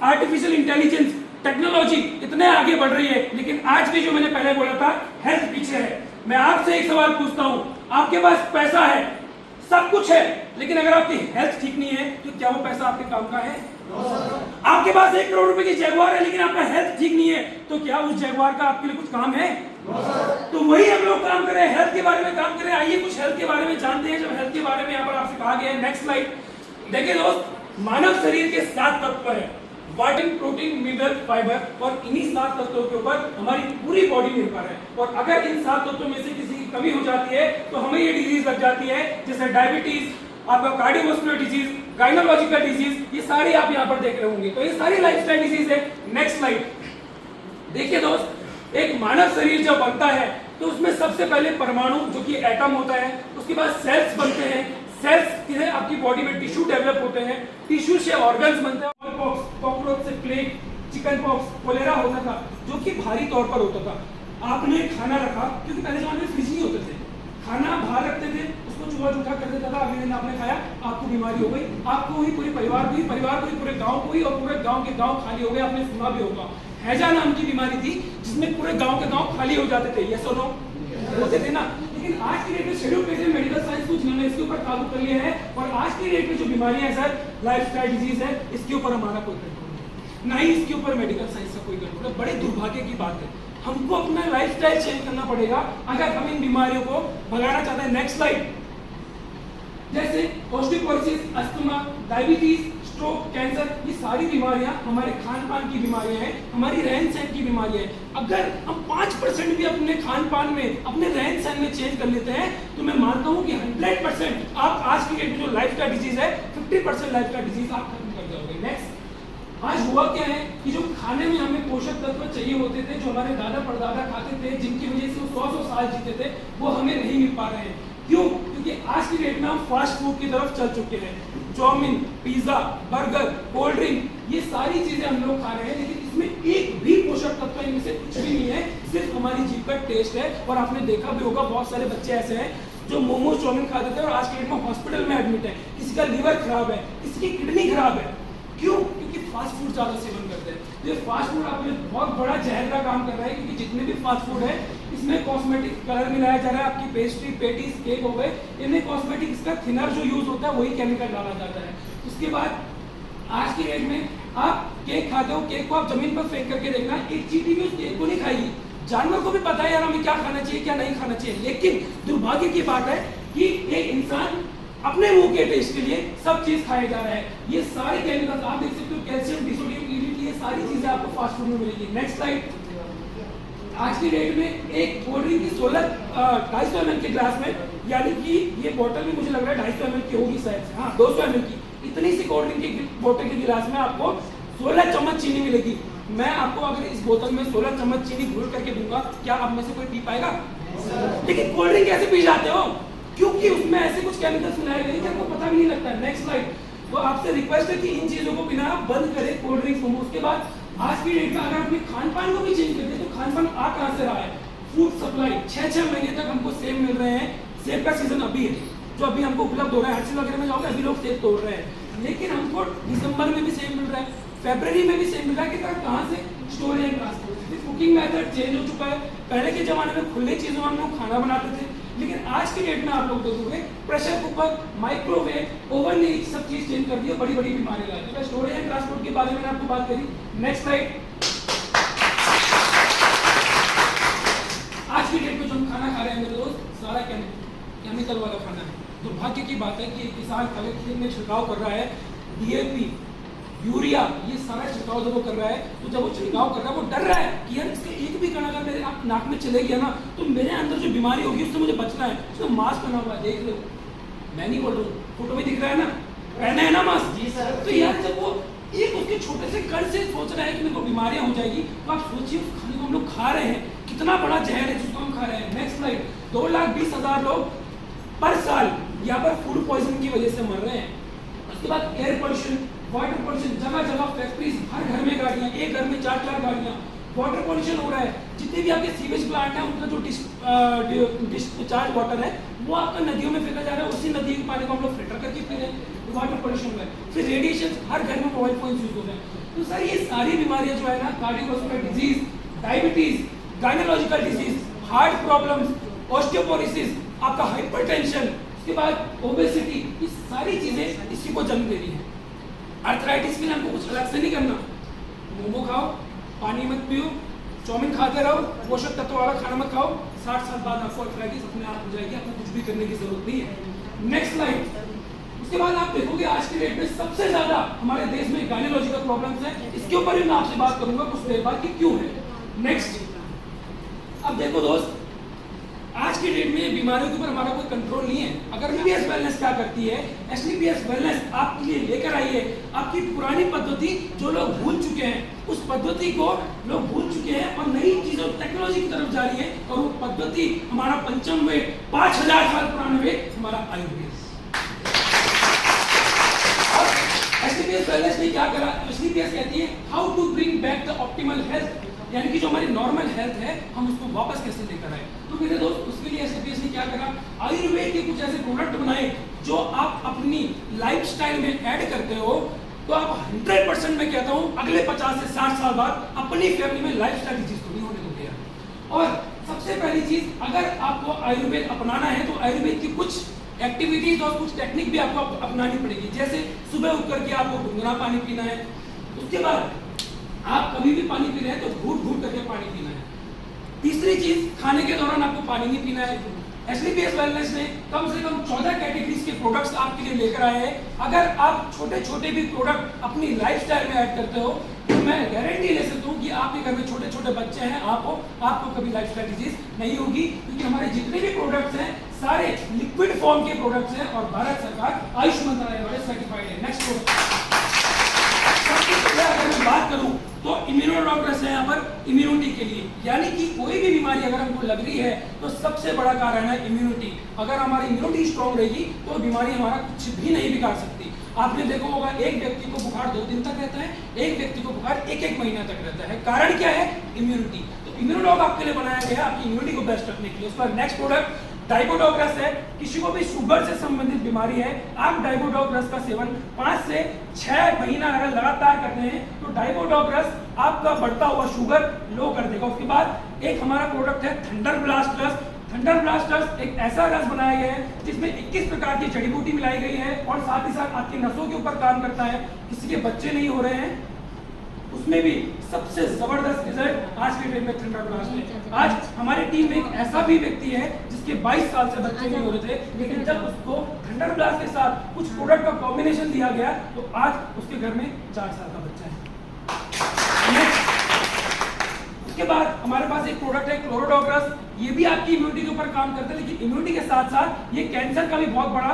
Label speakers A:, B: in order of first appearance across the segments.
A: Artificial intelligence, technology इतने आगे बढ़ रही है, लेकिन आज भी जो मैंने पहले बोला था, हेल्थ पीछे है। मैं आपसे एक सवाल पूछता हूं, आपके पास पैसा है, सब कुछ है, लेकिन अगर आपकी हेल्थ ठीक नहीं है तो क्या वो पैसा आपके काम का है? आपके पास 1 करोड़ रुपए की जैगवार है, लेकिन आपका हेल्थ ठीक नहीं है, तो क्या उस जैगवार का आपके लिए कुछ काम है? तो वही हम लोग काम करें, हेल्थ के बारे में काम करें। आइए कुछ हेल्थ के बारे में जानते हैं। जब हेल्थ के बारे में यहाँ पर आपसे कहा गया है, नेक्स्ट स्लाइड देखिए दोस्त, मानव शरीर के 7 तत्व है, विटामिन, प्रोटीन, मिनरल, फाइबर, और इन्हीं 7 तत्वों के ऊपर हमारी पूरी बॉडी निर्भर है। और अगर इन 7 तत्वों में से किसी की कमी हो जाती है तो हमें ये डिजीज लग जाती है, जैसे डायबिटीज, आपका कार्डियोवास्कुलर डिजीज, गायनोलॉजिकल डिजीज, ये सारी आप यहाँ पर देख रहे होंगे। तो ये सारी लाइफस्टाइल डिजीज है। नेक्स्ट स्लाइड देखिए दोस्त, एक मानव शरीर जब बनता है तो उसमें सबसे पहले परमाणु जो कि एटम होता है, उसके बाद सेल्स बनते हैं, सेल्स से आपकी बॉडी में टिश्यू डेवलप होते हैं, टिश्यू से ऑर्गन्स बनते हैं। कॉकरोच से प्लेग, चिकन पॉक्स, कोलेरा होता था जो कि भारी तौर पर होता था। आपने खाना रखा, क्योंकि पहले जमाने में फ्रिज नहीं होते थे, खाना बाहर रखते थे, उसको चूहा चूठा कर देता था, अगले दिन आपने खाया, आपको बीमारी हो गई, आपको ही, पूरे परिवार को ही, पूरे गांव को ही, और पूरे गांव के गांव खाली हो गए। आपने सुना भी होगा, हैजा नाम की बीमारी थी जिसमें पूरे गांव के गांव खाली हो जाते थे। यस और नो होते थे ना। लेकिन आज की डेट में शेड्यूल पेशेंट मेडिकल साइंस को जिन्होंने इसके ऊपर काबू कर लिया है, और आज की डेट में जो बीमारियां हैं सर, लाइफस्टाइल डिजीज है, इसके ऊपर हमारा कोई कंट्रोल नहीं, ना ही इसके ऊपर मेडिकल साइंस का कोई कंट्रोल है। बड़े दुर्भाग्य की बात है, हमको अपना लाइफस्टाइल चेंज करना पड़ेगा अगर हम इन बीमारियों को भगाना चाहते हैं। नेक्स्ट स्लाइड, जैसे osteoporosis, asthma, diabetes, stroke, cancer, ये सारी बीमारियां हमारे खान पान की बीमारियां हैं, हमारी रहन सहन की बीमारियां हैं। अगर हम 5% भी अपने खान पान में, अपने रहन सहन में चेंज कर लेते हैं तो मैं मानता हूं कि 100% आप आज की डेट में जो लाइफ का डिजीज है, 50% लाइफ का डिजीज आप खत्म कर जाओगे। नेक्स्ट, आज हुआ क्या है कि जो खाने में हमें पोषक तत्व चाहिए होते थे, जो हमारे दादा परदादा खाते थे, जिनकी वजह से वो 100 साल जीते थे, वो हमें नहीं मिल पा रहे हैं। क्यों? क्योंकि आज की डेट में हम फास्ट फूड की तरफ चल चुके हैं। Chowmein, pizza, burger, cold drink, ये सारी चीजें हम लोग खा रहे हैं, लेकिन इसमें एक भी पोषक तत्व इनमें से कुछ भी नहीं है, सिर्फ हमारी जीभ का टेस्ट है। और आपने देखा भी होगा, बहुत सारे बच्चे ऐसे हैं जो मोमोज, चाउमीन खाते थे और आज की डेट में हॉस्पिटल में एडमिट है। किसी का लीवर खराब है, किसी की किडनी खराब है। क्यों? क्योंकि फास्ट फूड ज्यादा सेवन करते हैं। ये फास्ट फूड आपने बहुत बड़ा जहर का काम कर रहा है, क्योंकि जितने भी फास्ट फूड है इसमें कॉस्मेटिक कलर मिलाया जा रहा है। आपकी पेस्ट्री, पेटीज, केक हो गए, इनमें कॉस्मेटिक्स का थिनर जो यूज होता है वही केमिकल डाला जाता है। उसके बाद आज की डेट में आप केक खाते हो, केक को आप जमीन पर फेंक करके देखना, एक चींटी भी उस केक को नहीं खाएगी। जानवर को भी पता है यार हमें क्या खाना चाहिए, क्या नहीं खाना चाहिए, लेकिन दुर्भाग्य की बात है कि एक इंसान अपने मुंह के टेस्ट के लिए सब चीज खाए जा रहा है। ये सारे केमिकल्स आप देख सकते हो, कैल्शियम, डिसोडियम, ईडीटी, ये सारी चीजें आपको फास्ट फूड में मिलेगी। नेक्स्ट स्लाइड, आज की डेट में एक कोल्ड ड्रिंक की 250 ml के ग्लास में, यानी कि ये बोतल भी मुझे लग रहा है 250 ml की होगी शायद, हाँ 200 ml की, इतनी सी कोल्ड ड्रिंक की बोतल के गिलास में आपको 16 चम्मच चीनी मिलेगी। मैं आपको अगर इस बोतल में 16 चम्मच चीनी घोल करके दूंगा, क्या आप में से कोई पी पाएगा? लेकिन कोल्ड ड्रिंक कैसे पी जाते हो? क्योंकि उसमें ऐसे कुछ केमिकल्स मिलाए गए हैं कि आपको पता भी नहीं लगता। नेक्स्ट स्लाइड, तो आपसे रिक्वेस्ट है कि इन चीजों को बिना बंद करें, कोल्ड ड्रिंक्स, मोमो। उसके बाद आज की डेट में अगर अपने खान पान को भी चेंज कर दे तो खान पान आ कहां से रहा है? फूड सप्लाई 6-6 महीने तक हमको सेब मिल रहे हैं। सेब का सीजन अभी है, जो अभी हमको उपलब्ध हो रहा है, हर चीज वगैरह में जाओगे अभी लोग सेब तोड़ रहे हैं, लेकिन हमको दिसंबर में भी सेब मिल रहा है, फरवरी में भी सेब मिल रहा है। कि कहां से? Storage and transport. Cooking method change हो चुका है। पहले के जमाने में खुले चीजों में हम लोग खाना बनाते थे, लेकिन आज की डेट में आप लोग देखोगे प्रेशर कुकर, माइक्रोवेव, ओवन ने सब चीज चेंज कर दी, बड़ी बड़ी बीमारी ला दी। स्टोरेज एंड ट्रांसपोर्ट के बारे में आपको बात करी। नेक्स्ट स्लाइड, आज की डेट में जो हम खाना खा रहे हैं मेरे दोस्त, सारा केमिकल वाला खाना है। दुर्भाग्य की बात है कि किसान खेत में छिड़काव कर रहा है, डीएपी, यूरिया, ये सारा छिड़काव जब वो कर रहा है, तो जब वो छिड़काव कर रहा है वो डर रहा है कि यार इसका एक भी कण अगर मेरे नाक में चले गया ना तो मेरे अंदर जो बीमारी होगी उससे मुझे बचना है। उसका मास्क पहना हुआ है, देख लो, मैं नहीं बोल रहा हूँ, फोटो में दिख रहा है ना, पहना है ना मास्क जी सर। तो यार जब वो एक उसके छोटे से कण से सोच रहा है कि मेरे को बीमारियां हो जाएगी, तो आप सोचिए उस खाने को हम लोग खा रहे हैं, कितना बड़ा जहर है जिसको हम खा रहे हैं। नेक्स्ट स्लाइड, 2,20,000 लोग पर साल यहाँ पर फूड पॉइजन की वजह से मर रहे हैं। उसके बाद एयर पोल्यूशन, वाटर पोल्यूशन, जगह जगह फैक्ट्रीज, हर घर में गाड़ियां, एक घर में 4-4 गाड़ियां, वाटर पोल्यूशन हो रहा है। जितने भी आपके सीवेज प्लांट है उनका जो डिस्चार्ज वाटर है वो आपका नदियों में फेंका जा रहा है, उसी नदी के पानी को हम लोग फिल्टर करके पी रहे हैं। वाटर पोल्यूशन में, फिर रेडिएशन, हर घर में मोबाइल फोन यूज हो रहे हैं। तो सर ये सारी बीमारियां जो है ना, cardiovascular disease, diabetes, gynaecological disease, heart problems, osteoporosis, आपका हाइपरटेंशन, उसके बाद ओबेसिटी, ये सारी चीजें इसी को जन्म दे रही है। आर्थराइटिस के लिए हमको कुछ अलग से नहीं करना, मोमो खाओ, पानी मत पियो, चाउमीन खाते रहो, पोषक तत्व वाला खाना मत खाओ, 60 साल बाद आपको आर्थराइटिस अपने आप हो जाएगी, आपको कुछ भी करने की जरूरत नहीं है। Next slide. उसके बाद आप देखोगे आज के डेट में सबसे ज्यादा हमारे देश में गायनोलॉजिकल प्रॉब्लम्स हैं, इसके ऊपर भी मैं आपसे बात करूंगा कुछ देर बाद कि क्यों है। नेक्स्ट, अब देखो दोस्त, आज की डेट में बीमारियों के ऊपर हमारा कोई कंट्रोल नहीं है। अगर एसलीपीएस वेलनेस क्या करती है, एसलीपीएस वेलनेस आपके लिए लेकर आई है आपकी पुरानी पद्धति जो लोग भूल चुके हैं, उस पद्धति को लोग भूल चुके हैं और नई चीजों टेक्नोलॉजी की तरफ जा रही है, और वो पद्धति हमारा पंचम वेद, 5000 साल पुराना वेद, हमारा आयुर्वेद। एसलीपीएस वेलनेस ने क्या करा, एसलीपीएस कहती है how to bring back the optimal health, यानी कि जो हमारी नॉर्मल हेल्थ है हम उसको वापस कैसे लेकर आए। तो मेरे दोस्त, उसके लिए एसलीपीएस ने क्या करा, आयुर्वेद के कुछ ऐसे प्रोडक्ट बनाए जो आप अपनी लाइफस्टाइल में ऐड करते हो तो आप 100% मैं कहता हूँ अगले 50 से 60 साल बाद अपनी फैमिली में लाइफस्टाइल डिजीज तो नहीं होने दोगे यार। और सबसे पहली चीज, अगर आपको आयुर्वेद अपनाना है तो आयुर्वेद की कुछ एक्टिविटीज और कुछ टेक्निक भी आपको अपनानी पड़ेगी। जैसे सुबह उठ करके आपको गुनगुना पानी पीना है, उसके बाद आप कभी भी पानी पी रहे हैं तो घूट घूट करके पानी पीना है। तीसरी चीज, खाने के दौरान आपको पानी नहीं पीना है। एसलीपीएस वेलनेस ने कम से कम 14 कैटेगरीज के प्रोडक्ट्स आपके लिए लेकर आए हैं। अगर आप छोटे छोटे भी प्रोडक्ट अपनी लाइफस्टाइल में ऐड करते हो तो मैं गारंटी ले सकता हूँ कि आपके घर में छोटे छोटे बच्चे हैं, आपको कभी लाइफस्टाइल डिजीज नहीं होगी, क्योंकि हमारे जितने भी प्रोडक्ट्स हैं सारे लिक्विड फॉर्म के प्रोडक्ट्स हैं और भारत सरकार आयुष मंत्रालय वाले सर्टिफाइड है। नेक्स्ट प्रोडक्ट, अगर मैं बात करूं तो इम्यूनोडॉक्टर्स है यहाँ पर इम्यूनिटी के लिए, यानी कि कोई भी बीमारी अगर हमको लग रही है तो सबसे बड़ा कारण है इम्यूनिटी। अगर हमारी इम्यूनिटी स्ट्रांग रहेगी तो बीमारी हमारा कुछ भी नहीं बिगाड़ सकती। आपने देखा होगा एक व्यक्ति को बुखार 2 दिन तक रहता है, एक व्यक्ति को बुखार 1-1 महीना तक रहता है। कारण क्या है? इम्यूनिटी। तो इम्यूनोडॉग आपके लिए बनाया गया है आपकी इम्यूनिटी को बेस्ट रखने के लिए। उसका नेक्स्ट प्रोडक्ट डाइबोडॉग रस है। किसी को भी शुगर से संबंधित बीमारी है, आप डाइबोडॉग रस का सेवन 5 से 6 महीना अगर लगातार करते हैं तो डाइबोडॉग रस आपका बढ़ता हुआ शुगर लो कर देगा। उसके बाद एक हमारा प्रोडक्ट है थंडर ब्लास्ट रस। थंडर ब्लास्ट रस एक ऐसा रस बनाया गया है जिसमें 21 प्रकार की जड़ी बूटी मिलाई गई है और साथ ही साथ आपकी नसों के ऊपर काम करता है। किसी के बच्चे नहीं हो रहे हैं उसमें भी सबसे जबरदस्त रिजल्ट आज के डेट में थंडर ब्लास्ट है। आज हमारी टीम में एक ऐसा भी व्यक्ति है जिसके 22 साल से बच्चे नहीं हो रहे थे, लेकिन जब उसको थंडर ब्लास्ट के साथ कुछ प्रोडक्ट का कॉम्बिनेशन दिया गया तो आज उसके घर में 4 साल का बच्चा है। उसके बाद हमारे पास एक प्रोडक्ट है क्लोरोडॉग रस। ये भी आपकी इम्यूनिटी के ऊपर काम करता है, लेकिन इम्यूनिटी के साथ साथ ये कैंसर का भी बहुत बड़ा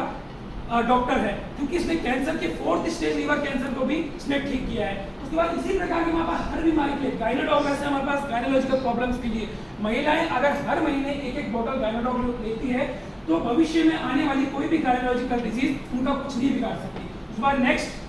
A: डॉक्टर है, क्योंकि इसने कैंसर के 4th स्टेज लीवर कैंसर को भी इसने ठीक किया है। उसके बाद इसी प्रकार के हमारे पास हर बीमारी के लिए गायनोडॉग रस है हमारे पास गायनोलॉजिकल प्रॉब्लम्स के लिए। महिलाएं अगर हर महीने 1-1 बोतल गायनोडॉग लेती है तो भविष्य में आने वाली कोई भी गायनोलॉजिकल डिजीज उनका कुछ नहीं बिगाड़ सकती। उसके बाद नेक्स्ट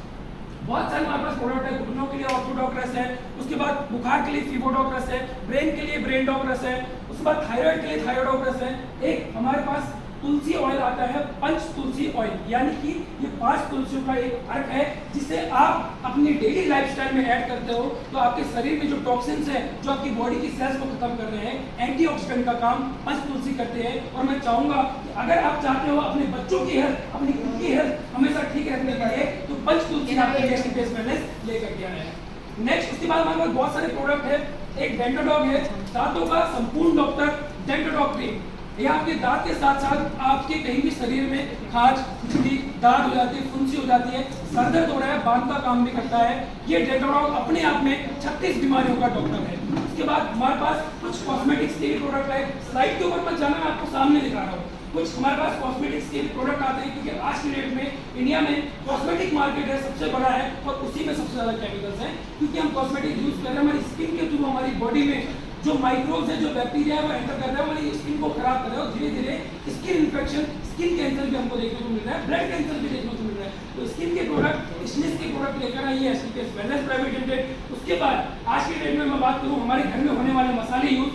A: बहुत सारे हमारे पास प्रोडक्ट है। घुटनों के लिए ऑर्थोडॉग रस है, उसके बाद बुखार के लिए फीबोडॉग रस है, ब्रेन के लिए ब्रेन डॉग रस है, उसके बाद थायराइड के लिए थायरोडॉग रस है। एक हमारे पास तुलसी ऑयल आता है, पंच तुलसी ऑयल, यानी कि ये 5 तुलसियों का एक अर्क है जिसे आप अपनी डेली लाइफस्टाइल में ऐड करते हो तो आपके शरीर में जो टॉक्सिन्स है, जो आपकी बॉडी की सेल्स को खत्म कर रहे हैं, एंटीऑक्सीडेंट का काम पंच तुलसी करते हैं। और मैं चाहूंगा कि अगर आप चाहते हो अपने बच्चों की हेल्थ, अपनी खुद की हेल्थ हमेशा ठीक रखने के लिए तो पंच तुलसी आपके लिए बेस वेलनेस लेकर के आया है। नेक्स्ट उसके बाद हमारे पास बहुत सारे प्रोडक्ट है। एक डेंटोडॉग है, दांतों का संपूर्ण डॉक्टर डेंटोडॉग क्रीम। ये आपके दांत के साथ साथ आपके कहीं भी शरीर में खाज, खुजली, दाग हो जाती है, फुंसी हो जाती है, सर दर्द हो रहा है, बांध का काम भी करता है। ये डेंटोडॉग अपने आप में 36 बीमारियों का डॉक्टर है। उसके बाद हमारे पास कुछ कॉस्मेटिक्स के भी प्रोडक्ट है। स्लाइड के ऊपर मत जाना, मैं आपको सामने दिखा रहा हूँ। कुछ हमारे पास कॉस्मेटिक्स के भी प्रोडक्ट आते हैं, क्योंकि आज की डेट में इंडिया में कॉस्मेटिक मार्केट है सबसे बड़ा है और उसी में सबसे ज्यादा केमिकल्स हैं, क्योंकि हम कॉस्मेटिक यूज कर रहे हैं। हमारी स्किन के थ्रू हमारी बॉडी में जो माइक्रोब्स है, जो बैक्टीरिया है वो एंटर कर रहे हैं, हमारी स्किन को खराब कर रहे हैं। धीरे धीरे स्किन इन्फेक्शन, स्किन कैंसर भी हमको देखने को मिल रहा है, ब्लड कैंसर भी देखने को मिल रहा है। तो स्किन के प्रोडक्ट, स्किन के प्रोडक्ट लेकर आइए एसलीपीएस वेलनेस प्राइवेट लिमिटेड। उसके बाद आज के डेट में मैं बात करूँ हमारे घर में होने वाले मसाले यूज,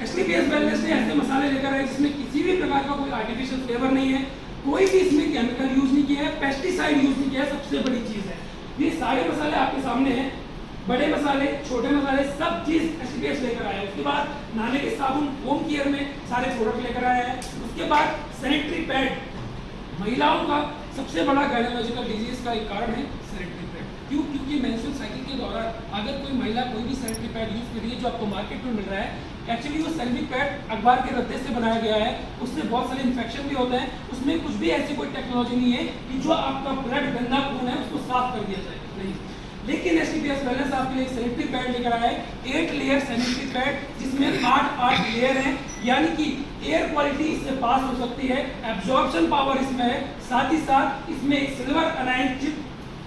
A: एसलीपीएस वेलनेस ने ऐसे मसाले लेकर आए जिसमें किसी भी प्रकार का कोई आर्टिफिशियल फ्लेवर नहीं है, कोई भी इसमें केमिकल यूज नहीं किया है, पेस्टिसाइड यूज नहीं किया है, सबसे बड़ी चीज है। ये सारे मसाले आपके सामने हैं, बड़े मसाले, छोटे मसाले, सब चीज एसटीपीएस लेकर आया है। उसके बाद नहाने के साबुन, होम केयर में सारे प्रोडक्ट लेकर आया है। उसके बाद सैनिटरी पैड, महिलाओं का सबसे बड़ा गायनोलॉजिकल डिजीज का एक कारण है सैनिटरी पैड। क्यों? क्योंकि मेंस्ट्रुअल साइकिल के दौरान अगर कोई महिला कोई भी सैनिटरी पैड यूज कर रही है जो आपको मार्केट में मिल रहा है, एक्चुअली वो सैनिटरी पैड अखबार के रद्दे से बनाया गया है, उससे बहुत सारे इन्फेक्शन भी होते हैं, उसमें कुछ भी ऐसी कोई टेक्नोलॉजी नहीं है कि जो आपका ब्लड गंदा खून है उसको साफ कर दिया जाए, नहीं। लेकिन एसटीपीएस वेलनेस आपके लिए सैनिटरी पैड लेकर आया है, 8 लेयर सैनिटरी पैड, जिसमें 8 लेयर हैं, यानी कि एयर क्वालिटी इससे पास हो सकती है, एब्जॉर्प्शन पावर इसमें है, साथ ही साथ इसमें एक silver anion chip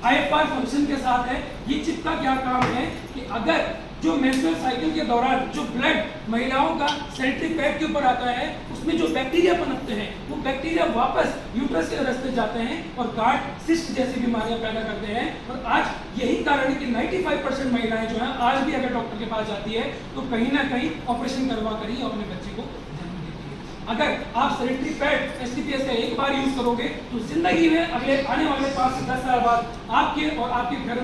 A: IFR function के साथ है। ये चिप का क्या काम है कि अगर जो मेंस्ट्रुअल साइकिल के दौरान जो ब्लड महिलाओं का सैनिटरी पैड के ऊपर आता है, उसमें जो बैक्टीरिया पनपते हैं, वो बैक्टीरिया वापस यूट्रस के रास्ते जाते हैं और गार्ड सिस्ट जैसी बीमारियां पैदा करते हैं। और आज यही कारण है कि 95% महिलाएं जो हैं आज भी अगर डॉक्टर के पास जाती है तो कहीं ना कहीं ऑपरेशन करवा कर ही अपने बच्चे को जन्म देती है। अगर आप सैनिटरी पैड एसटीपीएस का एक बार यूज करोगे तो जिंदगी में अगले आने वाले 5 से 10 साल बाद आपके और आपके घर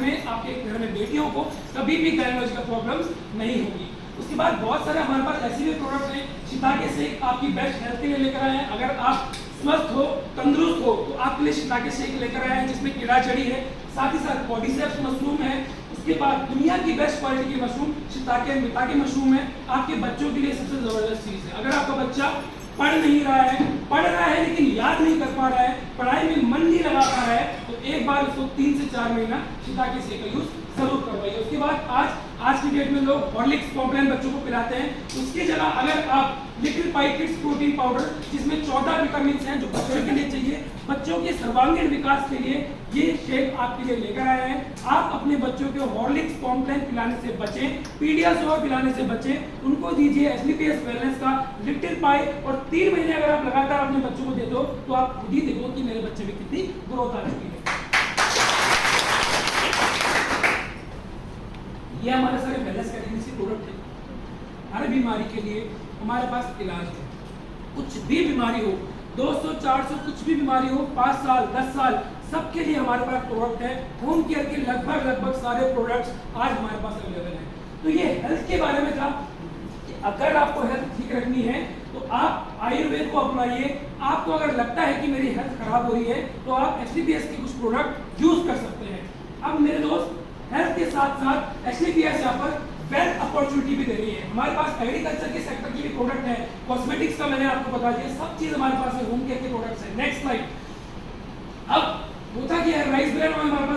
A: में बेटियों को कभी भी गायनोलॉजिकल प्रॉब्लम्स नहीं होगी। उसके बाद बहुत सारे हमारे पास ऐसे भी प्रोडक्ट हैं, शिताके शेक आपकी बेस्ट हेल्थ के लिए लेकर आए हैं। अगर आप स्वस्थ हो, तंदुरुस्त हो, तो आपके लिए शिताके शेक लेकर आए हैं जिसमें कीड़ा चढ़ी है, साथ ही साथ कॉर्डिसेप्स मशरूम है। उसके बाद दुनिया की बेस्ट क्वालिटी की मशरूम शिताके मिताके मशरूम है, आपके बच्चों के लिए सबसे जबरदस्त चीज है। अगर आपका बच्चा पढ़ रहा है लेकिन याद नहीं कर पा रहा है, पढ़ाई में मन नहीं लगा पा रहा है, तो एक बार उसको 3 से 4 महीना शिताके शेक का यूज जरूर करवाइए। उसके बाद आज की डेट में लोग हॉर्लिक्स कॉम्प्लेन बच्चों को पिलाते हैं, उसकी जगह अगर आप लिटिल पाई किड्स प्रोटीन पाउडर, जिसमें 14 विटामिन हैं जो बच्चों के लिए चाहिए, बच्चों के सर्वांगीण विकास के लिए ये शेक आपके लिए लेकर आए हैं। आप अपने बच्चों को हॉर्लिक्स कॉम्प्लेन पिलाने से बचें, पीडियाश्योर पिलाने से बचें, उनको दीजिए एसटीपीएस वेलनेस का लिटिल पाई, और 3 महीने अगर आप लगातार अपने बच्चों को दे दो तो आप खुद ही देखो कि मेरे बच्चे में कितनी ग्रोथ आ चुकी है। ये हमारे सारे वेलनेस कैटेगरी से प्रोडक्ट है। हर बीमारी के लिए हमारे पास इलाज है। कुछ भी बीमारी हो, 200, 400 कुछ भी बीमारी हो, 5 साल 10 साल, सबके लिए हमारे पास प्रोडक्ट है। होम केयर के लगभग सारे प्रोडक्ट्स आज हमारे पास अवेलेबल हैं। तो ये हेल्थ के बारे में था कि अगर आपको हेल्थ ठीक रखनी है तो आप आयुर्वेद को अपनाइए। आपको अगर लगता है कि मेरी हेल्थ खराब हो रही है तो आप एसटीपीएस के कुछ प्रोडक्ट यूज कर सकते हैं। अब मेरे दोस्त, हेल्थ के साथ साथ एसटीपीएस यहाँ पर वेल्थ अपॉर्चुनिटी भी दे रही है। हमारे पास एग्रीकल्चर के सेक्टर की भी प्रोडक्ट है, कॉस्मेटिक्स का मैंने आपको बता दिया, सब चीज हमारे पास है, होम केयर के प्रोडक्ट्स है। Next slide. अब होता क्या है, राइस ब्रांड में हमारे पास